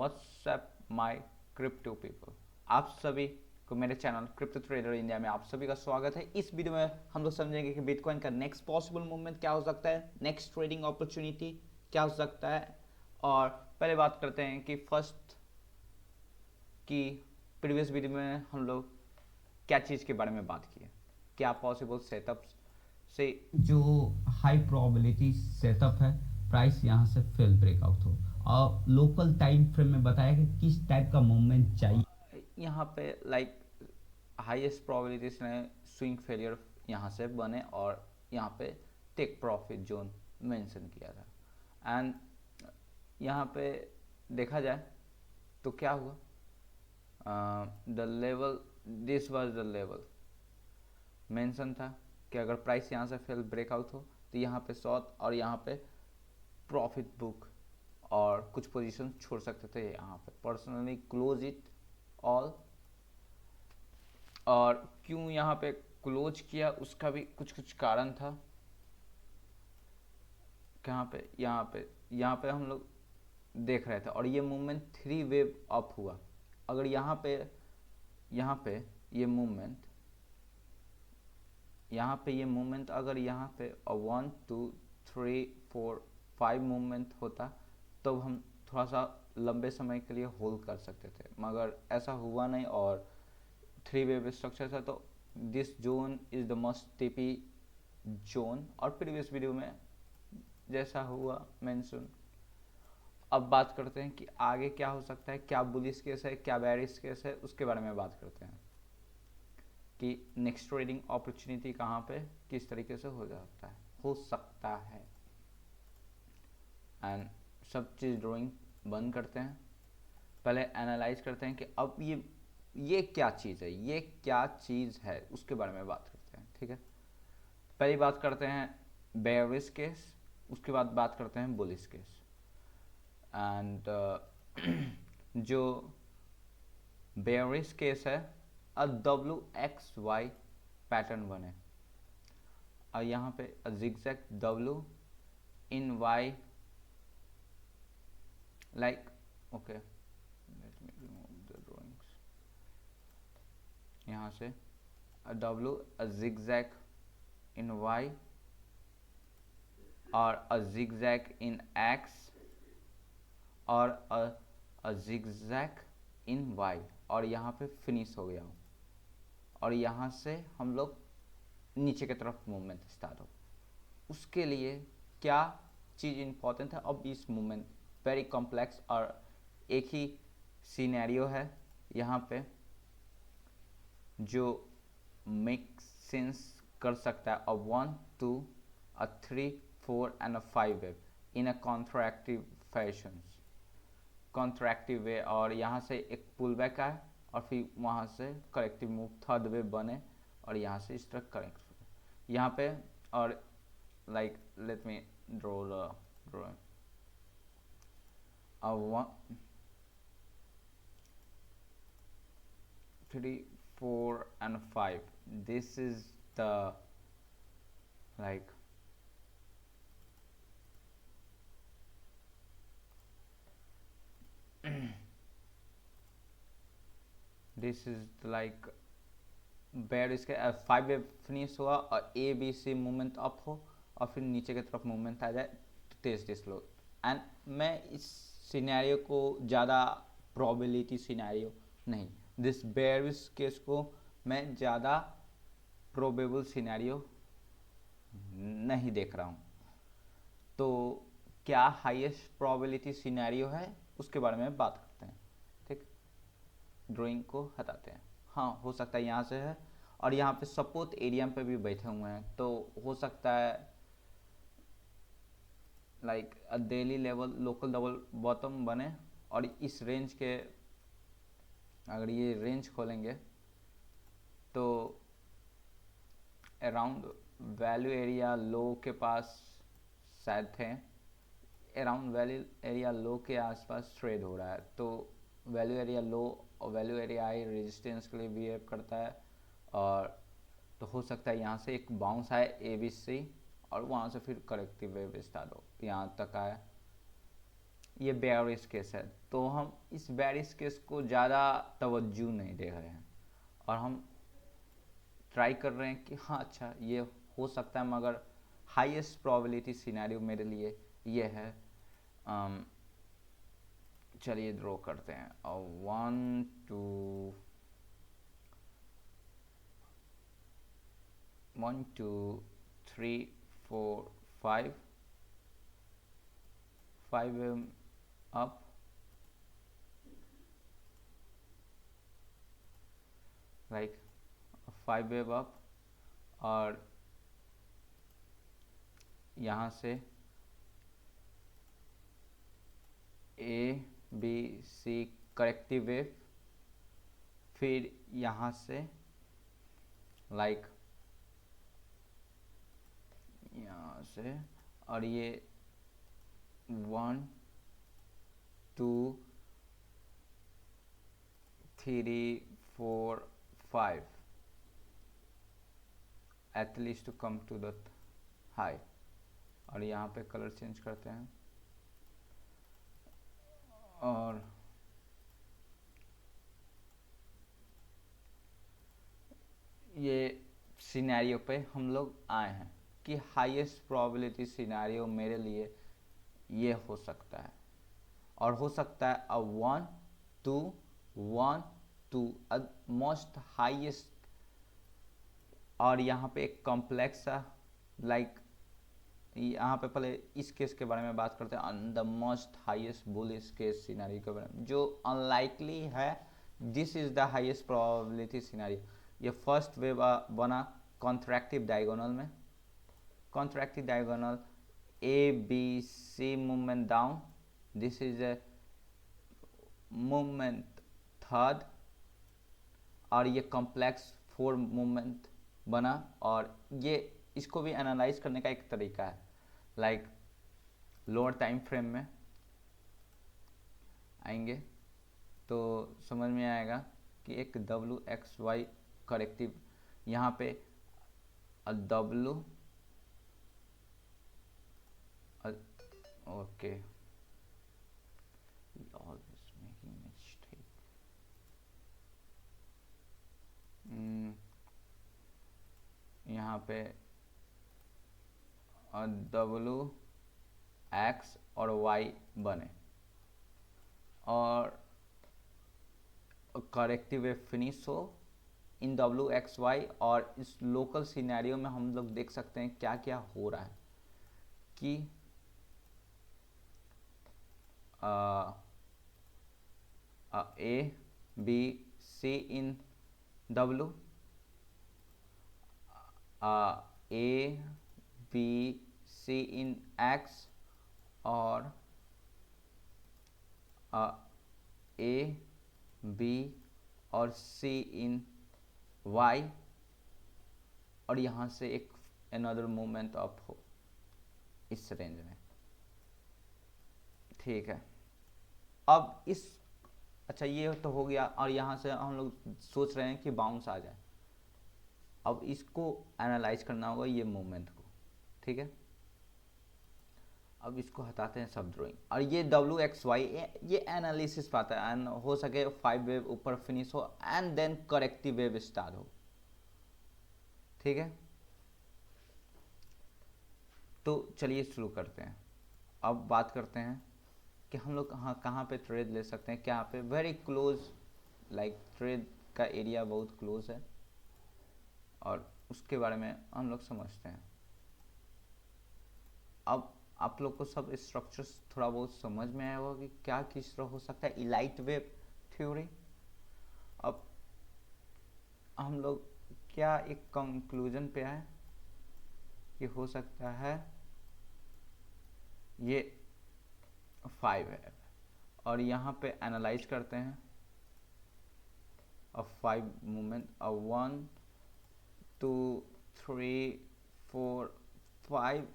WhatsApp my crypto people, आप सभी को मेरे चैनल क्रिप्टो ट्रेडर इंडिया में आप सभी का स्वागत है। इस वीडियो में हम लोग समझेंगे कि बिटकॉइन का नेक्स्ट पॉसिबल मूवमेंट क्या हो सकता है, नेक्स्ट ट्रेडिंग अपॉर्चुनिटी क्या हो सकता है। और पहले बात करते हैं कि फर्स्ट की प्रीवियस वीडियो में हम लोग क्या चीज़ के बारे में बात की है, क्या पॉसिबल सेटअप्स से जो हाई प्रोबेबिलिटी सेटअप है प्राइस यहाँ से फेल ब्रेकआउट हो और लोकल टाइम फ्रेम में बताया कि किस टाइप का मूवमेंट चाहिए। यहाँ पे लाइक हाईएस्ट प्रोबेबिलिटीज ने स्विंग फेलियर यहाँ से बने और यहाँ पे टेक प्रॉफिट जोन मेंशन किया था। एंड यहाँ पे देखा जाए तो क्या हुआ, the level, this was the level mention था कि अगर प्राइस यहाँ से फेल ब्रेकआउट हो तो यहाँ पे शॉर्ट और यहाँ पे प्रॉफिट बुक और कुछ पोजीशन छोड़ सकते थे। यहाँ पे पर्सनली क्लोज इट ऑल, और क्यों यहाँ पे क्लोज किया उसका भी कुछ कुछ कारण था। कहाँ पे यहाँ पे हम लोग देख रहे थे और ये मूवमेंट थ्री वेव अप हुआ। अगर यहाँ पे ये मूवमेंट अगर यहाँ पे 1 2 3 4 5 मूवमेंट होता तो हम थोड़ा सा लंबे समय के लिए होल्ड कर सकते थे, मगर ऐसा हुआ नहीं और थ्री वेव स्ट्रक्चर था। तो this zone is the most TP zone, और प्रीवियस वीडियो में जैसा हुआ मेंशन। अब बात करते हैं कि आगे क्या हो सकता है, क्या बुलिश केस है, क्या बेरिश केस है, उसके बारे में बात करते हैं कि नेक्स्ट ट्रेडिंग अपॉर्चुनिटी कहाँ पे किस तरीके से हो सकता है। एंड सब चीज़ ड्राइंग बंद करते हैं, पहले एनालाइज करते हैं कि अब ये क्या चीज़ है, उसके बारे में बात करते हैं। ठीक है, पहली बात करते हैं बेयरिश केस, उसके बाद बात करते हैं बुलिश केस। एंड जो बेयरिश केस है, WXY पैटर्न बने और यहाँ पे zigzag W in Y, like okay, let me remove the drawings। यहाँ से W zigzag in Y और zigzag in X और zigzag in Y, और यहाँ पे फिनिश हो गया हूँ और यहाँ से हम लोग नीचे की तरफ मूवमेंट स्टार्ट हो। उसके लिए क्या चीज़ इम्पोर्टेंट है, अब इस मूवमेंट वेरी कॉम्प्लेक्स और एक ही सीनैरियो है यहाँ पे जो मेक सेंस कर सकता है। Uh 1 2 uh 3 4 and uh 5 wave in a contractive fashion, contractive way, और यहाँ से एक पुल बैक आए और फिर वहाँ से करेक्टिव मूव थर्ड वेव बने और यहाँ से इस तरह करेक्ट यहाँ पे। और like let me draw the drawing, 3 4 and 5, this is the like this is like bear इसके 5 वेव फिनिश हुआ और ABC मूवमेंट अप हो और फिर नीचे की तरफ मूवमेंट आ जाए तो तेज स्लो। एंड मैं इस सिनेरियो को ज़्यादा प्रोबेबिलिटी सिनेरियो नहीं, दिस बेयरिश केस को मैं ज़्यादा प्रोबेबल सिनेरियो नहीं देख रहा हूँ। तो क्या हाईएस्ट प्रोबेबिलिटी सिनेरियो है उसके बारे में बात करते हैं। ठीक, ड्राइंग को हटाते हैं। हाँ, हो सकता है यहाँ से है और यहाँ पे सपोर्ट एरिया पे भी बैठे हुए हैं, तो हो सकता है like daily level local double bottom बने और इस रेंज के, अगर ये रेंज खोलेंगे तो अराउंड वैल्यू एरिया लो के पास शायद थे, अराउंड वैल्यू एरिया लो के आसपास ट्रेड हो रहा है। तो वैल्यू एरिया लो और वैल्यू एरिया हाई रेजिस्टेंस के लिए बिहेव करता है, और तो हो सकता है यहाँ से एक बाउंस आए ABC और वहाँ से फिर करेक्टिव वेव स्टार्ट हो, यहाँ तक आए ये बेयरिश केस है, तो हम इस बेयरिश केस को ज़्यादा तवज्जो नहीं दे रहे हैं और हम ट्राई कर रहे हैं कि हाँ अच्छा ये हो सकता है, मगर हाईएस्ट प्रोबेबिलिटी सिनेरियो मेरे लिए ये है। चलिए ड्रॉ करते हैं और 1 2 3 4 5 5 up, like 5 वेव अप, और यहाँ से A B C corrective wave, फिर यहाँ से लाइक यहाँ से, और ये 1 2 3 4 5 at least to come to the high. और यहाँ पे कलर चेंज करते हैं और ये सिनेरियो पे हम लोग आए हैं कि हाईएस्ट प्रोबेबिलिटी सिनेरियो मेरे लिए ये हो सकता है, और हो सकता है 1 2 1 2 मोस्ट हाईएस्ट। और यहाँ पे एक कॉम्प्लेक्स लाइक यहाँ पे पहले इस केस के बारे में बात करते हैं, the most highest bullish case scenario के बारे में, जो अनलाइकली है। This is the highest probability scenario. ये फर्स्ट वेव बना कॉन्ट्रैक्टिव डायगोनल में, contractive diagonal A B C movement down, this is a movement third, और ये कॉम्प्लेक्स 4 मूवमेंट बना। और ये इसको भी एनालाइज करने का एक तरीका है, लाइक लोअर टाइम फ्रेम में आएंगे तो समझ में आएगा कि एक WXY करेक्टिव, यहाँ पे W okay always making mistake, यहाँ पे W X और Y बने और करेक्टिव वेव फिनिश हो इन WXY। और इस लोकल सिनेरियो में हम लोग देख सकते हैं क्या क्या हो रहा है कि A B C in W, A B C in X, और A B और C in Y, और यहाँ से एक another movement अप हो इस रेंज में। ठीक है, अब इस अच्छा ये तो हो गया, और यहाँ से हम लोग सोच रहे हैं कि बाउंस आ जाए। अब इसको एनालाइज करना होगा ये मूवमेंट को, ठीक है। अब इसको हटाते हैं सब ड्राइंग, और ये WXY ये एनालिसिस पाता है, एंड हो सके 5 वेव ऊपर फिनिश हो and then corrective wave start हो, ठीक है। तो चलिए शुरू करते हैं। अब बात करते हैं कि हम लोग कहाँ पे ट्रेड ले सकते हैं, क्या पे वेरी क्लोज, लाइक ट्रेड का एरिया बहुत क्लोज है, और उसके बारे में हम लोग समझते हैं। अब आप लोग को सब स्ट्रक्चर्स थोड़ा बहुत समझ में आया होगा कि क्या किस तरह हो सकता है इलाइट वेव थ्योरी। अब हम लोग क्या एक कंक्लूजन पे आए कि हो सकता है ये 5 है, और यहाँ पे एनालाइज करते हैं अब 5 मूवमेंट, अब 1 2 3 4 5।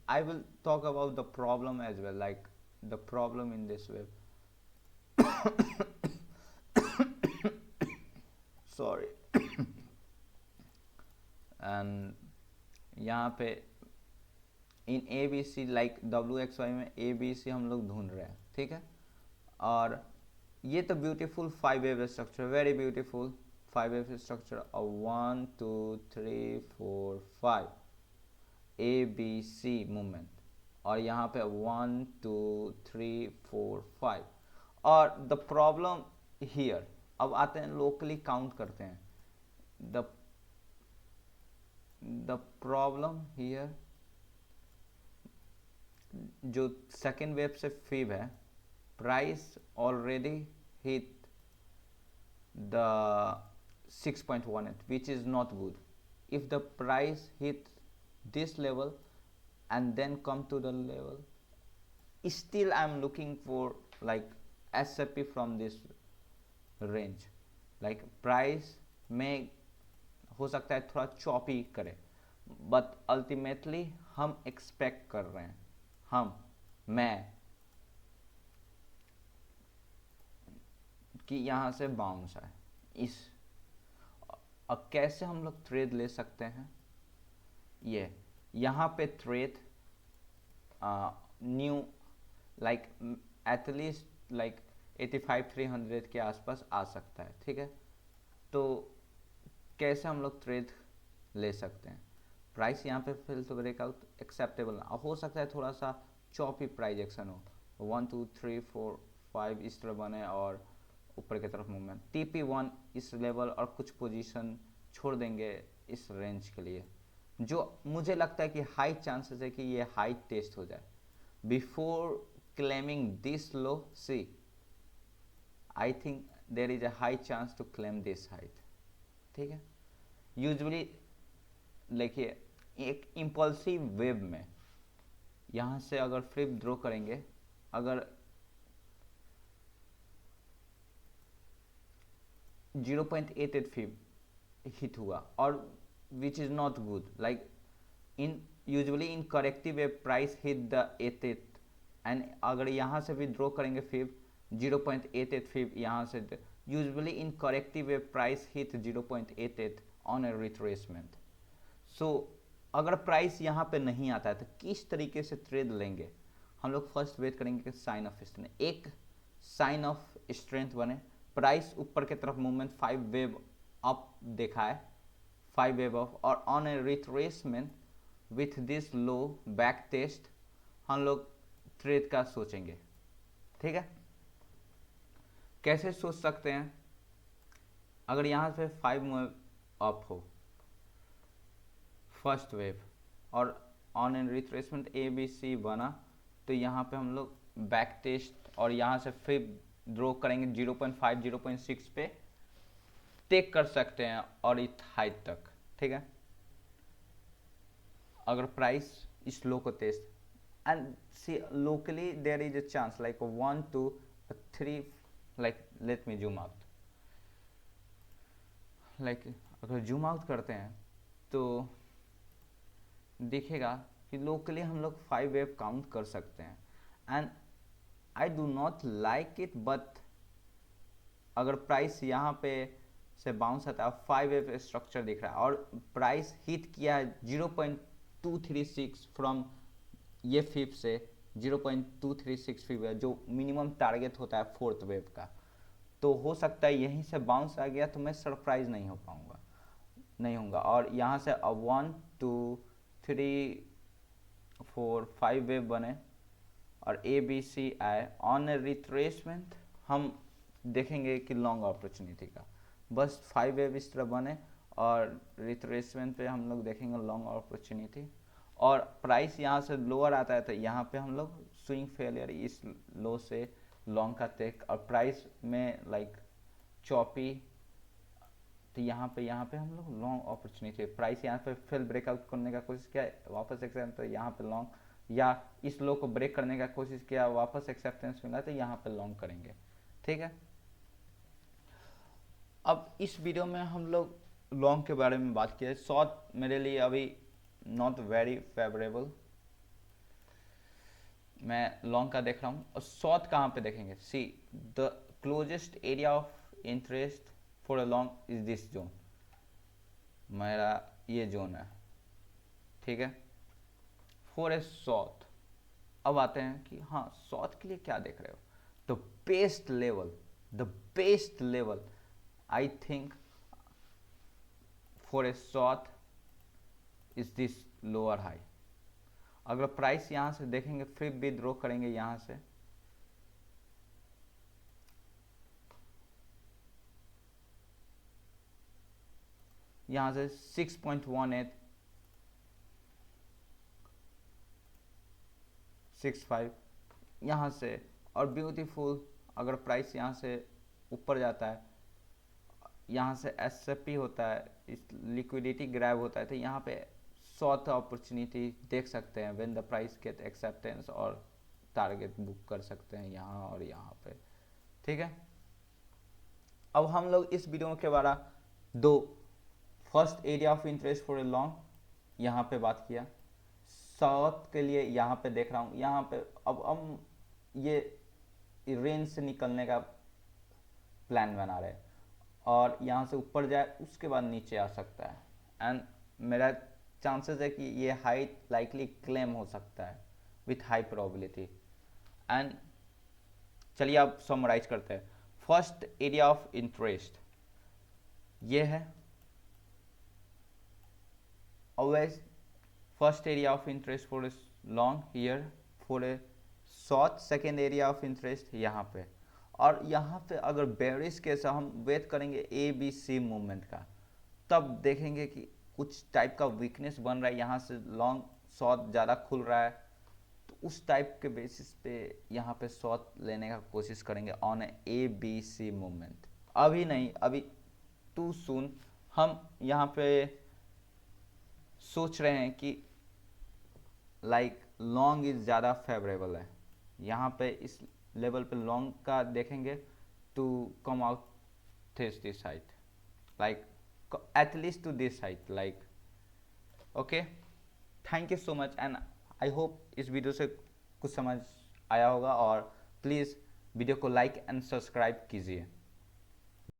I will talk about the problem as well, like the problem in this wave. Sorry. And यहाँ पे in A B C, like W X Y में ए बी सी हम लोग ढूंढ रहे हैं, ठीक है। और ये तो beautiful 5 wave structure, very beautiful 5 wave structure. और 1 2 3 4 5 ए बी सी मूवमेंट, और यहाँ पे 1 2 3 4 5। और द प्रॉब्लम हियर, अब आते हैं लोकली काउंट करते हैं। द प्रॉब्लम हियर, जो सेकेंड वेव से फीब है, price already hit the 6.18 which is not good. If the price hit this level and then come to the level, still I'm looking for like SFP from this range. Like price में हो सकता है थोड़ा choppy करे, but ultimately हम expect कर रहे हैं, मैं कि यहाँ से बाउंस है इस। अब कैसे हम लोग ट्रेड ले सकते हैं, ये यहाँ पे trade new like at least like 85-300 के आसपास आ सकता है, ठीक है। तो कैसे हम लोग ट्रेड ले सकते हैं, प्राइस यहाँ पे फिल टू ब्रेकआउट एक्सेप्टेबल ना हो सकता है, थोड़ा सा चॉपी प्राइस एक्शन हो, 1 2 3 4 5 इस तरह बने और ऊपर की तरफ मूवमेंट, TP1 इस लेवल और कुछ पोजीशन छोड़ देंगे इस रेंज के लिए, जो मुझे लगता है कि हाई चांसेस है कि ये हाई टेस्ट हो जाए before claiming this low. See I think there is a high chance to claim this height, ठीक है। यूजुअली देखिए एक इम्पल्सिव वेव में यहाँ से अगर फ्लिप ड्रॉ करेंगे, अगर 0.88 फिब हिट हुआ और which is not good, like in usually in corrective wave price hit the 88 and अगर यहाँ से भी ड्रॉ करेंगे फिब 0.88 फिब यहाँ से, usually in corrective wave price hit 0.88 on a retracement. So अगर प्राइस यहाँ पे नहीं आता है तो किस तरीके से ट्रेड लेंगे, हम लोग फर्स्ट वेट करेंगे कि साइन ऑफ स्ट्रेंथ, एक साइन ऑफ स्ट्रेंथ बने, प्राइस ऊपर की तरफ मूवमेंट 5 वेव अप देखा है, 5 वेव अप, और on a retracement with this low back test हम लोग ट्रेड का सोचेंगे, ठीक है। कैसे सोच सकते हैं, अगर यहाँ से 5 मूव अप हो फर्स्ट वेव और ऑन एंड रिट्रेसमेंट ABC बना, तो यहाँ पे हम लोग बैक टेस्ट और यहाँ से फिर ड्रॉ करेंगे 0.5 0.6 पे टेक कर सकते हैं और इस हाइट तक, ठीक है। अगर प्राइस इस लो को test and see locally there is a chance like 1 2 3, like let me zoom out, like अगर जूम आउट करते हैं तो दिखेगा कि लोकली हम लोग 5 वेव काउंट कर सकते हैं and I do not like it, but अगर प्राइस यहाँ पे से बाउंस आता है, 5 वेव स्ट्रक्चर दिख रहा है और प्राइस हिट किया है 0.236 फ्रॉम ये फिफ्थ से 0.236 फिफ है, जो मिनिमम टारगेट होता है फोर्थ वेव का, तो हो सकता है यहीं से बाउंस आ गया तो मैं सरप्राइज नहीं होऊंगा। और यहाँ से अब 1 2 3 4 5 वेव बने और ABC आए, ऑन रिट्रेसमेंट हम देखेंगे कि लॉन्ग अपॉर्चुनिटी का, बस 5 वेव इस तरह बने और रिट्रेसमेंट पे हम लोग देखेंगे लॉन्ग अपॉर्चुनिटी, और प्राइस यहाँ से लोअर आता है तो यहाँ पे हम लोग स्विंग फेलियर इस लो से लॉन्ग का टेक, और प्राइस में लाइक चॉपी, तो यहाँ पे हम लोग लॉन्ग अपॉर्चुनिटी, प्राइस यहाँ पे फेल ब्रेकआउट करने का कोशिश किया वापस एक्सेप्टेंस, तो यहाँ पे लॉन्ग, या इस लो को ब्रेक करने का कोशिश किया वापस एक्सेप्टेंस मिला तो यहाँ पे लॉन्ग करेंगे, ठीक है। अब इस वीडियो में हम लोग लॉन्ग के बारे में बात किए, शॉर्ट मेरे लिए अभी नॉट वेरी फेवरेबल, मैं लॉन्ग का देख रहा हूँ। और शॉर्ट कहाँ पे देखेंगे, see the closest area of interest for a long is this zone, मेरा ये जोन है, ठीक है, फॉर ए सॉथ, अब आते हैं कि हाँ सॉथ के लिए क्या देख रहे हो, the best level, the best level I think for a south is this lower high. अगर प्राइस यहां से देखेंगे फिर विड्रॉ करेंगे यहां से, यहां से 6.1865 यहां से, और ब्यूटीफुल अगर प्राइस यहां से ऊपर जाता है, यहाँ से एसएपी होता है, इस लिक्विडिटी ग्रैब होता है, तो यहाँ पे सॉथ अपॉर्चुनिटी देख सकते हैं when the price get acceptance, और टारगेट बुक कर सकते हैं यहाँ और यहाँ पे। ठीक है, अब हम लोग इस वीडियो के बारे दो, first area of interest for a long यहाँ पे बात किया, साउथ के लिए यहाँ पे देख रहा हूँ, यहाँ पे अब हम ये रेंज से निकलने का प्लान बना रहे हैं, और यहाँ से ऊपर जाए उसके बाद नीचे आ सकता है, एंड मेरा चांसेस है कि ये हाइट लाइकली क्लेम हो सकता है विथ हाई प्रोबेबिलिटी। एंड चलिए अब समराइज करते हैं। फर्स्ट एरिया ऑफ इंटरेस्ट ये है, always first area of interest for a long here for a short, second area of interest यहाँ पे, और यहाँ पे अगर बेरिश केस हम वेट करेंगे ABC मूवमेंट का, तब देखेंगे कि कुछ टाइप का वीकनेस बन रहा है, यहाँ से लॉन्ग शॉर्ट ज़्यादा खुल रहा है, तो उस टाइप के बेसिस पे यहाँ पे शॉर्ट लेने का कोशिश करेंगे ऑन ABC मूवमेंट। अभी नहीं, अभी टू सून, हम यहाँ पे सोच रहे हैं कि लाइक लॉन्ग इज ज़्यादा फेवरेबल है, यहाँ पे इस लेवल पे लॉन्ग का देखेंगे to come out this side, like at least to this side, like okay. Thank you so much, and I hope इस वीडियो से कुछ समझ आया होगा, और प्लीज़ वीडियो को लाइक एंड सब्सक्राइब कीजिए।